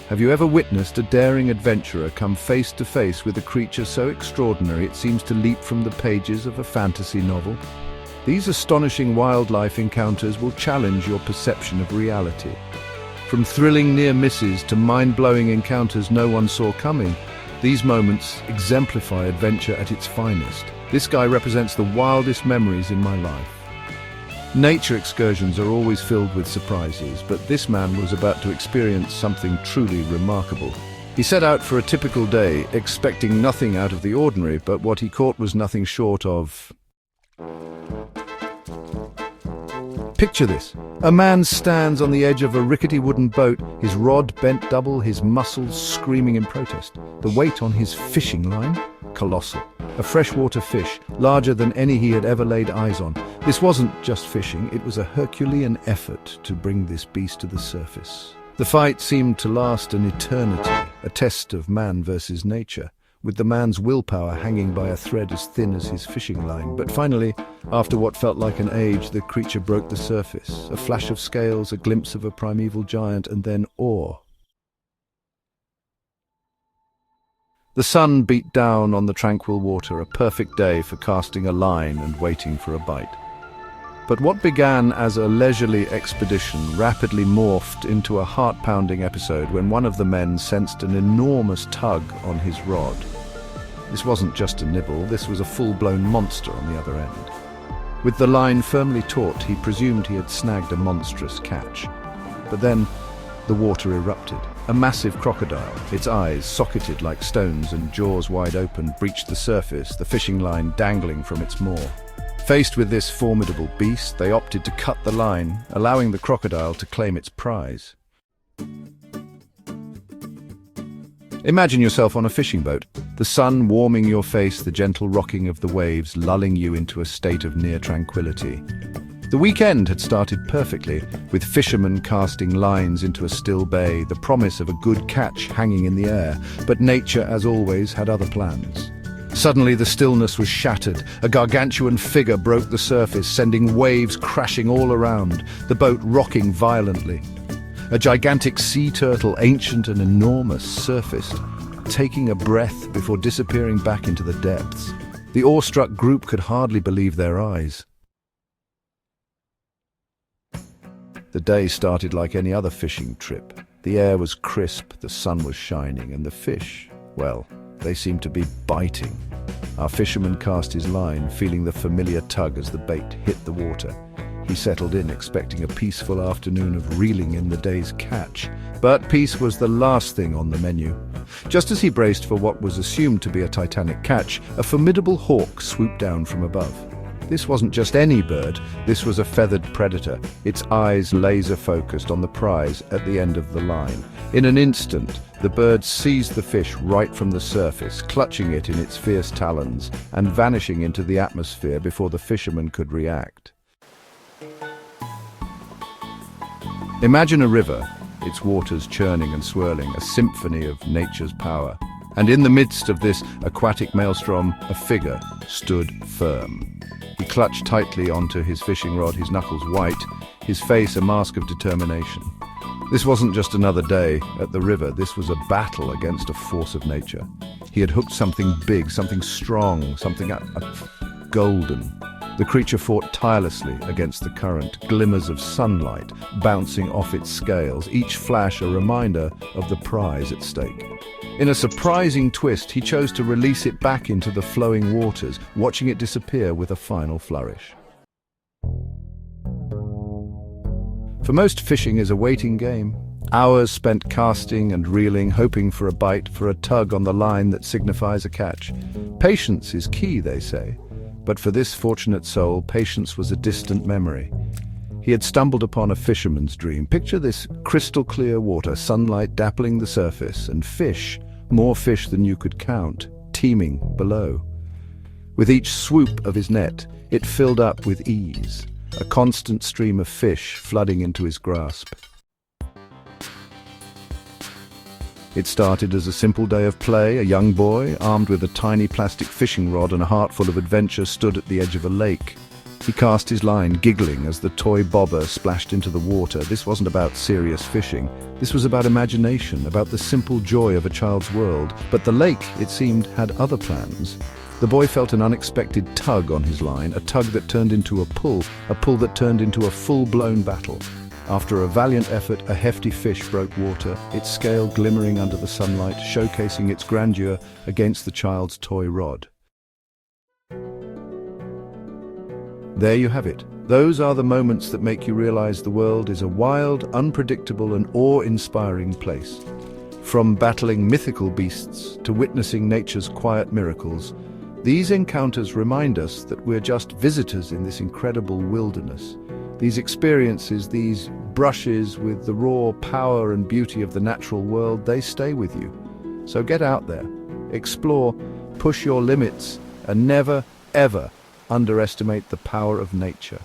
Have you ever witnessed a daring adventurer come face to face with a creature so extraordinary it seems to leap from the pages of a fantasy novel? These astonishing wildlife encounters will challenge your perception of reality. From thrilling near misses to mind-blowing encounters no one saw coming, these moments exemplify adventure at its finest. This guy represents the wildest memories in my life. Nature excursions are always filled with surprises, but this man was about to experience something truly remarkable. He set out for a typical day, expecting nothing out of the ordinary, but what he caught was nothing short of... Picture this. A man stands on the edge of a rickety wooden boat, his rod bent double, his muscles screaming in protest. The weight on his fishing line? Colossal. A freshwater fish, larger than any he had ever laid eyes on. This wasn't just fishing, it was a Herculean effort to bring this beast to the surface. The fight seemed to last an eternity, a test of man versus nature, with the man's willpower hanging by a thread as thin as his fishing line. But finally, after what felt like an age, the creature broke the surface. A flash of scales, a glimpse of a primeval giant, and then awe. The sun beat down on the tranquil water, a perfect day for casting a line and waiting for a bite. But what began as a leisurely expedition rapidly morphed into a heart-pounding episode when one of the men sensed an enormous tug on his rod. This wasn't just a nibble, this was a full-blown monster on the other end. With the line firmly taut, he presumed he had snagged a monstrous catch. But then, the water erupted. A massive crocodile, its eyes socketed like stones and jaws wide open, breached the surface, the fishing line dangling from its maw. Faced with this formidable beast, they opted to cut the line, allowing the crocodile to claim its prize. Imagine yourself on a fishing boat, the sun warming your face, the gentle rocking of the waves lulling you into a state of near tranquility. The weekend had started perfectly, with fishermen casting lines into a still bay, the promise of a good catch hanging in the air, but nature, as always, had other plans. Suddenly the stillness was shattered. A gargantuan figure broke the surface, sending waves crashing all around, the boat rocking violently. A gigantic sea turtle, ancient and enormous, surfaced, taking a breath before disappearing back into the depths. The awestruck group could hardly believe their eyes. The day started like any other fishing trip. The air was crisp, the sun was shining, and the fish, well, they seemed to be biting. Our fisherman cast his line, feeling the familiar tug as the bait hit the water. He settled in, expecting a peaceful afternoon of reeling in the day's catch. But peace was the last thing on the menu. Just as he braced for what was assumed to be a titanic catch, a formidable hawk swooped down from above. This wasn't just any bird, this was a feathered predator, its eyes laser-focused on the prize at the end of the line. In an instant, the bird seized the fish right from the surface, clutching it in its fierce talons and vanishing into the atmosphere before the fisherman could react. Imagine a river, its waters churning and swirling, a symphony of nature's power. And in the midst of this aquatic maelstrom, a figure stood firm. He clutched tightly onto his fishing rod, his knuckles white, his face a mask of determination. This wasn't just another day at the river, this was a battle against a force of nature. He had hooked something big, something strong, something golden. The creature fought tirelessly against the current, glimmers of sunlight bouncing off its scales, each flash a reminder of the prize at stake. In a surprising twist, he chose to release it back into the flowing waters, watching it disappear with a final flourish. For most, fishing is a waiting game. Hours spent casting and reeling, hoping for a bite, for a tug on the line that signifies a catch. Patience is key, they say. But for this fortunate soul, patience was a distant memory. He had stumbled upon a fisherman's dream. Picture this crystal clear water, sunlight dappling the surface, and fish, more fish than you could count, teeming below. With each swoop of his net, it filled up with ease, a constant stream of fish flooding into his grasp. It started as a simple day of play. A young boy, armed with a tiny plastic fishing rod and a heart full of adventure, stood at the edge of a lake. He cast his line, giggling as the toy bobber splashed into the water. This wasn't about serious fishing. This was about imagination, about the simple joy of a child's world. But the lake, it seemed, had other plans. The boy felt an unexpected tug on his line, a tug that turned into a pull that turned into a full-blown battle. After a valiant effort, a hefty fish broke water, its scale glimmering under the sunlight, showcasing its grandeur against the child's toy rod. There you have it. Those are the moments that make you realize the world is a wild, unpredictable, and awe-inspiring place. From battling mythical beasts to witnessing nature's quiet miracles, these encounters remind us that we're just visitors in this incredible wilderness. These experiences, these brushes with the raw power and beauty of the natural world, they stay with you. So get out there, explore, push your limits, and never, ever underestimate the power of nature.